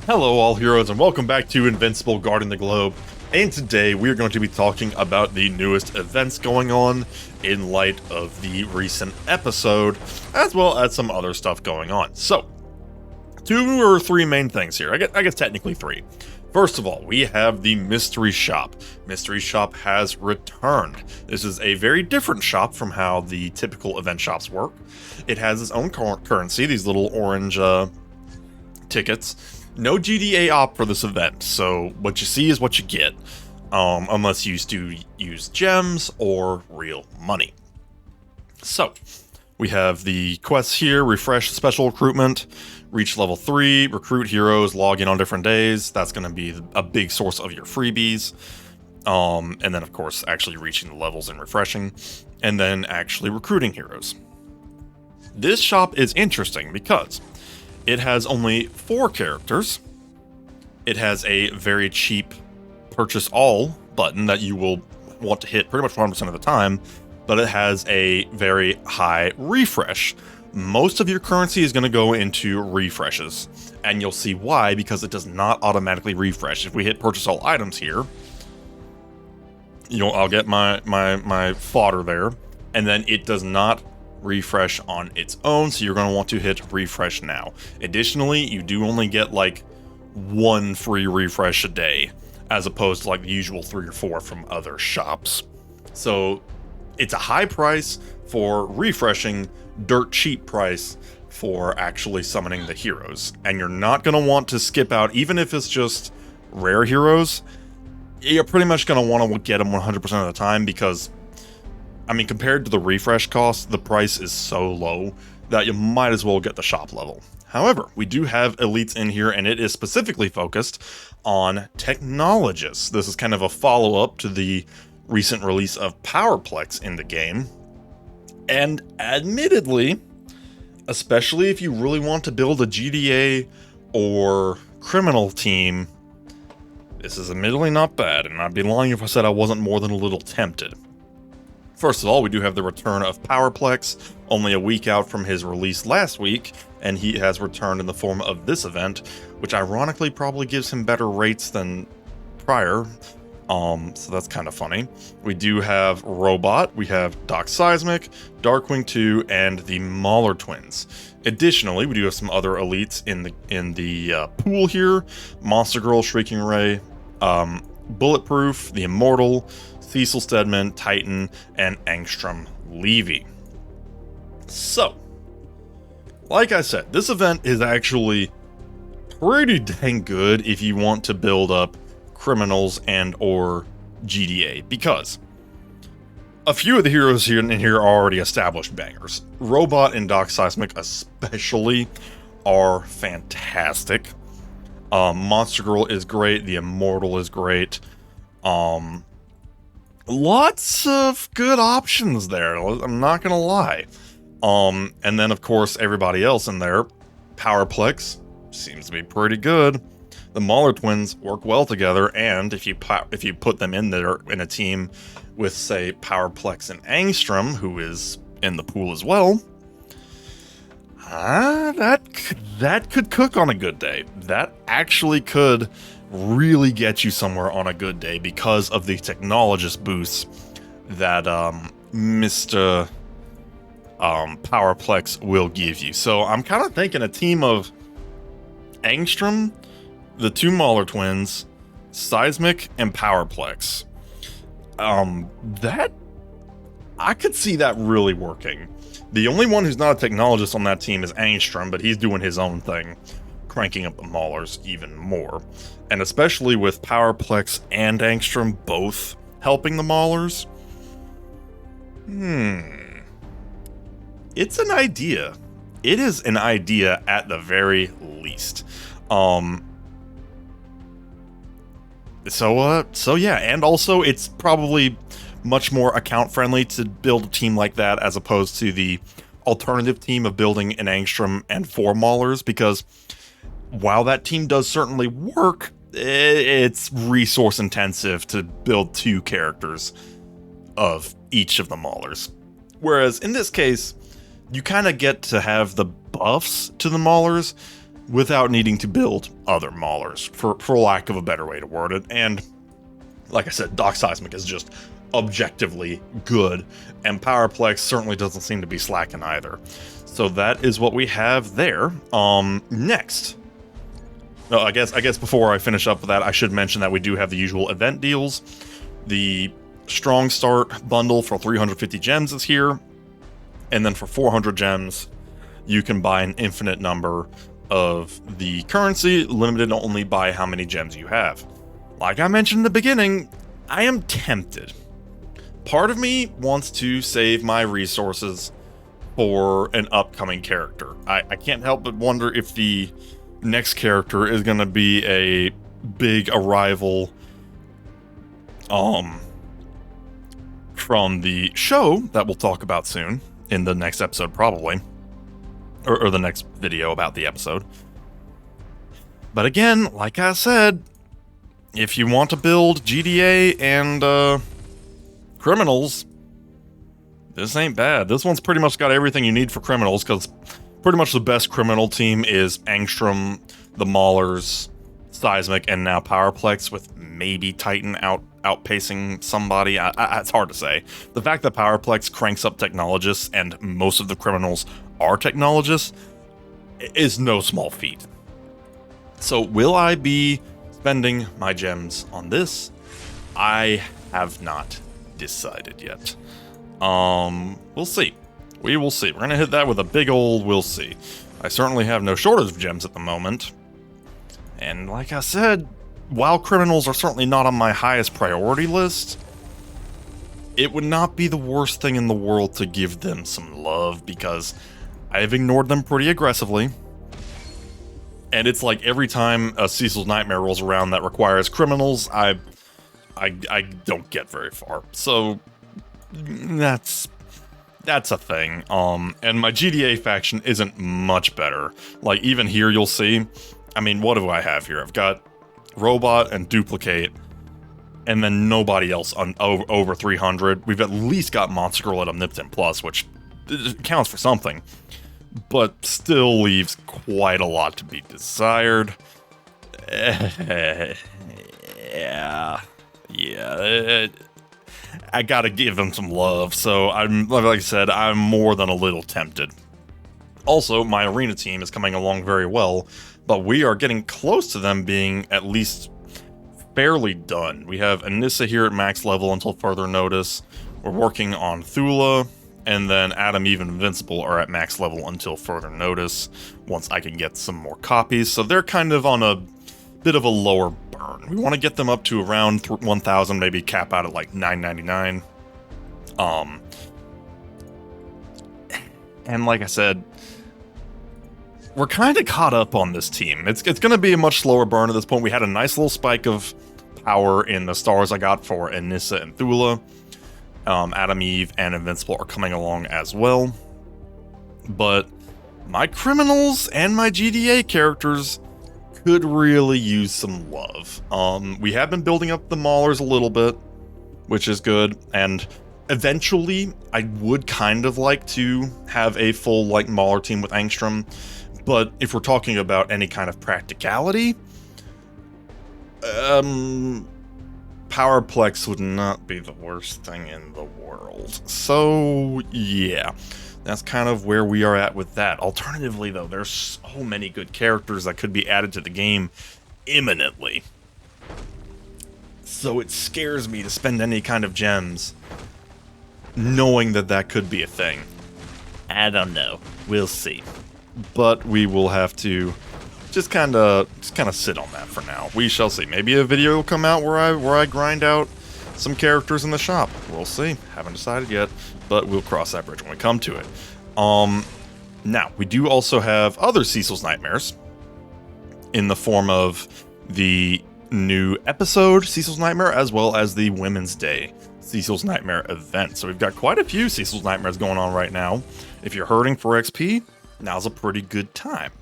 Hello all heroes and welcome back to Invincible Guarding the Globe, and today we are going to be talking about the newest events going on in light of the recent episode, as well as some other stuff going on. So, two or three main things here, I guess technically three. First of all, we have the Mystery Shop. Mystery Shop has returned. This is a very different shop from how the typical event shops work. It has its own currency, these little orange tickets. No GDA op for this event, so what you see is what you get, unless you do use gems or real money. So, we have the quests here: refresh special recruitment, reach level 3, recruit heroes, log in on different days. That's going to be a big source of your freebies. And then, of course, actually reaching the levels and refreshing, and then actually recruiting heroes. This shop is interesting because it has only 4 characters. It has a very cheap purchase all button that you will want to hit pretty much 100% of the time, but it has a very high refresh. Most of your currency is going to go into refreshes, and you'll see why, because it does not automatically refresh. If we hit purchase all items here, I'll get my fodder there, and then it does not refresh on its own, so you're going to want to hit refresh now. Additionally, you do only get like 1 free refresh a day, as opposed to like the usual 3 or 4 from other shops. So it's a high price for refreshing, dirt cheap price for actually summoning the heroes, and you're not going to want to skip out. Even if it's just rare heroes, you're pretty much going to want to get them 100% of the time, because I mean, compared to the refresh cost, the price is so low that you might as well get the shop level. However, we do have elites in here, and it is specifically focused on technologists. This is kind of a follow-up to the recent release of Powerplex in the game. And admittedly, especially if you really want to build a GDA or criminal team, this is admittedly not bad, and I'd be lying if I said I wasn't more than a little tempted. First of all, we do have the return of Powerplex, only a week out from his release last week, and he has returned in the form of this event, which ironically probably gives him better rates than prior, so that's kind of funny. We do have Robot, we have Doc Seismic, Darkwing 2, and the Mauler Twins. Additionally, we do have some other elites in the pool here: Monster Girl, Shrieking Ray, Bulletproof, the Immortal, Cecil Stedman, Titan, and Angstrom Levy. So, like I said, this event is actually pretty dang good if you want to build up criminals and or GDA, because a few of the heroes here are already established bangers. Robot and Doc Seismic especially are fantastic. Monster Girl is great, the Immortal is great. Lots of good options there, I'm not gonna lie. And then of course everybody else in there. Powerplex seems to be pretty good. The Mauler Twins work well together, and if you put them in there in a team with, say, Powerplex and Angstrom, who is in the pool as well, that could cook on a good day. That actually could really get you somewhere on a good day because of the technologist boosts that Mr. Powerplex will give you. So I'm kind of thinking a team of Angstrom, the 2 Mauler Twins, Seismic, and Powerplex. That I could see that really working. The only one who's not a technologist on that team is Angstrom, but he's doing his own thing, cranking up the Maulers even more. And especially with Powerplex and Angstrom both helping the Maulers. It's an idea. It is an idea at the very least. So yeah, and also it's probably much more account friendly to build a team like that as opposed to the alternative team of building an Angstrom and 4 Maulers, because while that team does certainly work, it's resource intensive to build 2 characters of each of the Maulers. Whereas in this case, you kind of get to have the buffs to the Maulers without needing to build other maulers, for lack of a better way to word it. And like I said, Doc Seismic is just objectively good, and Powerplex certainly doesn't seem to be slacking either. So that is what we have there. Next. No, I guess before I finish up with that, I should mention that we do have the usual event deals. The Strong Start bundle for 350 gems is here, and then for 400 gems, you can buy an infinite number of the currency, limited only by how many gems you have. Like I mentioned in the beginning, I am tempted. Part of me wants to save my resources for an upcoming character. I can't help but wonder if the next character is going to be a big arrival from the show that we'll talk about soon, in the next episode probably. Or the next video about the episode. But again, like I said, if you want to build GDA and criminals, this ain't bad. This one's pretty much got everything you need for criminals, because pretty much the best criminal team is Angstrom, the Maulers, Seismic, and now Powerplex, with maybe Titan outpacing somebody. It's hard to say. The fact that Powerplex cranks up technologists and most of the criminals are technologists is no small feat. So will I be spending my gems on this? I have not decided yet. We'll see. We will see. We're gonna hit that with a big old we'll see. I certainly have no shortage of gems at the moment. And like I said, while criminals are certainly not on my highest priority list, it would not be the worst thing in the world to give them some love, because I've ignored them pretty aggressively. And it's like every time a Cecil's Nightmare rolls around that requires criminals, I don't get very far. So that's a thing. And my GDA faction isn't much better. Like, even here you'll see, I mean, what do I have here? I've got Robot and Duplicate, and then nobody else on over 300. We've at least got Monster Girl at Omnipotent Plus, which counts for something, but still leaves quite a lot to be desired. Yeah. I gotta give them some love, so I'm, like I said, I'm more than a little tempted. Also, my arena team is coming along very well, but we are getting close to them being at least fairly done. We have Anissa here at max level until further notice. We're working on Thula, and then Adam, Eve, and Invincible are at max level until further notice, once I can get some more copies. So they're kind of on a bit of a lower burn. We want to get them up to around 1,000, maybe cap out at like 999. And like I said, we're kind of caught up on this team. It's going to be a much slower burn at this point. We had a nice little spike of power in the stars I got for Anissa and Thula. Adam, Eve, and Invincible are coming along as well. But my criminals and my GDA characters could really use some love. We have been building up the Maulers a little bit, which is good, and eventually I would kind of like to have a full like Mauler team with Angstrom. But if we're talking about any kind of practicality, Powerplex would not be the worst thing in the world. So, yeah, that's kind of where we are at with that. Alternatively, though, there's so many good characters that could be added to the game imminently. So it scares me to spend any kind of gems, knowing that that could be a thing. I don't know. We'll see. But we will have to just kind of sit on that for now. We shall see. Maybe a video will come out where I grind out some characters in the shop. We'll see. Haven't decided yet, but we'll cross that bridge when we come to it. Now, we do also have other Cecil's Nightmares in the form of the new episode, Cecil's Nightmare, as well as the Women's Day Cecil's Nightmare event. So we've got quite a few Cecil's Nightmares going on right now. If you're hurting for XP, now's a pretty good time.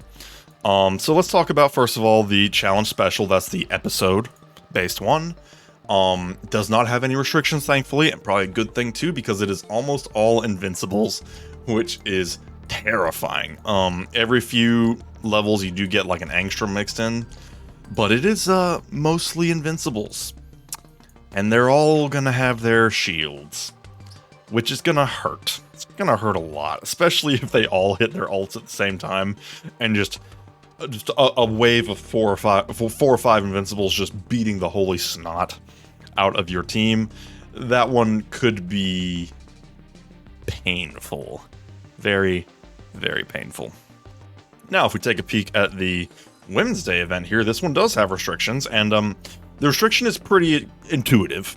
So let's talk about, first of all, the challenge special. That's the episode-based one. Does not have any restrictions, thankfully, and probably a good thing, too, because it is almost all Invincibles, which is terrifying. Every few levels, you do get like an angstrom mixed in, but it is mostly Invincibles. And they're all gonna have their shields, which is gonna hurt. It's gonna hurt a lot, especially if they all hit their ults at the same time, and just a wave of four or five Invincibles just beating the holy snot out of your team. That one could be painful. Very, very painful. Now, if we take a peek at the Women's Day event here, this one does have restrictions, and the restriction is pretty intuitive.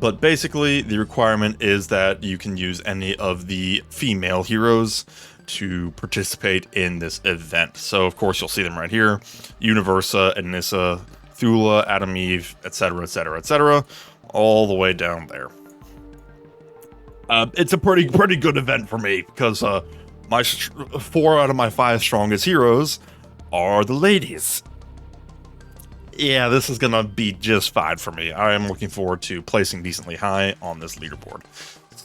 But basically, the requirement is that you can use any of the female heroes to participate in this event. So, of course, you'll see them right here. Universa, Anissa, Thula, Adam Eve, etc., etc., etc., all the way down there. It's a pretty good event for me, because my 4 out of my 5 strongest heroes are the ladies. Yeah, this is gonna be just fine for me. I am looking forward to placing decently high on this leaderboard.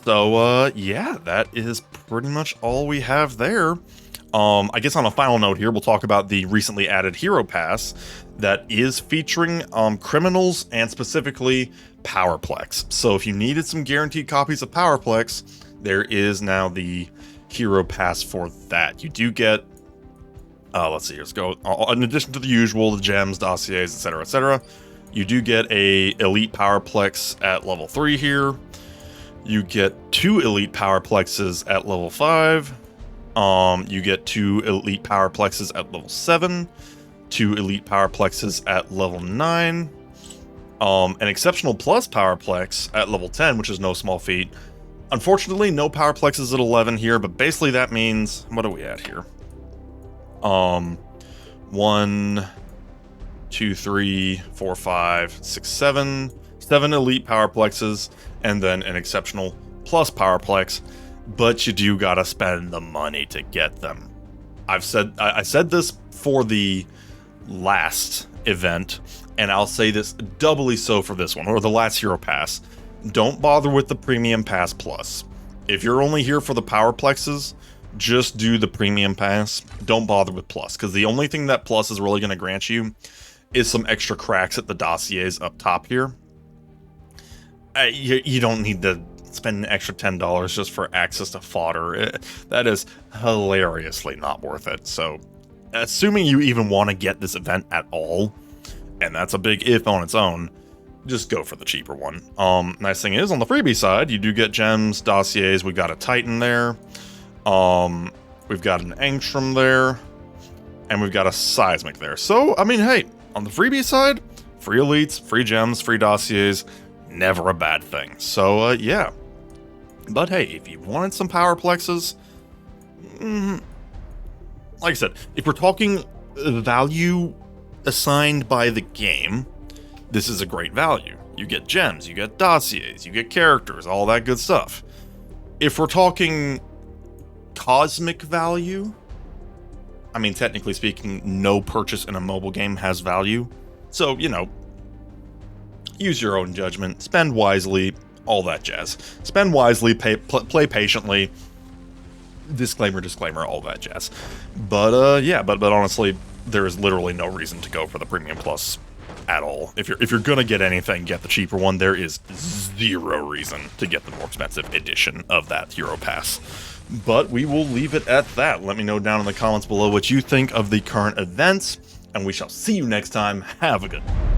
So, yeah, that is pretty much all we have there. I guess on a final note here, we'll talk about the recently added Hero Pass that is featuring criminals and specifically Powerplex. So if you needed some guaranteed copies of Powerplex, there is now the Hero Pass for that. You do get, let's see, let's go. In addition to the usual, the gems, dossiers, etc., etc., you do get a Elite Powerplex at level 3 here. You get 2 Elite Powerplexes at level 5. You get 2 Elite Powerplexes at level 7. 2 Elite Powerplexes at level 9. An Exceptional Plus Powerplex at level 10, which is no small feat. Unfortunately, no Powerplexes at 11 here, but basically that means, what are we at here? 1, 2, 3, 4, 5, 6, 7. 7 Elite Powerplexes, and then an Exceptional Plus Powerplex, but you do gotta spend the money to get them. I said this for the last event, and I'll say this doubly so for this one, or the last Hero Pass. Don't bother with the Premium Pass Plus. If you're only here for the Powerplexes, just do the Premium Pass. Don't bother with Plus, because the only thing that Plus is really going to grant you is some extra cracks at the dossiers up top here. You don't need to spend an extra $10 just for access to fodder. That is hilariously not worth it. So, assuming you even want to get this event at all, and that's a big if on its own, just go for the cheaper one. Nice thing is, on the freebie side, you do get gems, dossiers. We've got a Titan there. We've got an Angstrom there. And we've got a Seismic there. So, I mean, hey, on the freebie side, free elites, free gems, free dossiers, never a bad thing. So, yeah. But hey, if you wanted some Powerplexes, like I said, if we're talking value assigned by the game, this is a great value. You get gems, you get dossiers, you get characters, all that good stuff. If we're talking cosmic value, I mean, technically speaking, no purchase in a mobile game has value. So, you know, use your own judgment, spend wisely, all that jazz. Spend wisely, play patiently, disclaimer, all that jazz. But, yeah, but honestly, there is literally no reason to go for the Premium Plus at all. If you're gonna get anything, get the cheaper one. There is zero reason to get the more expensive edition of that Hero Pass. But we will leave it at that. Let me know down in the comments below what you think of the current events, and we shall see you next time. Have a good one.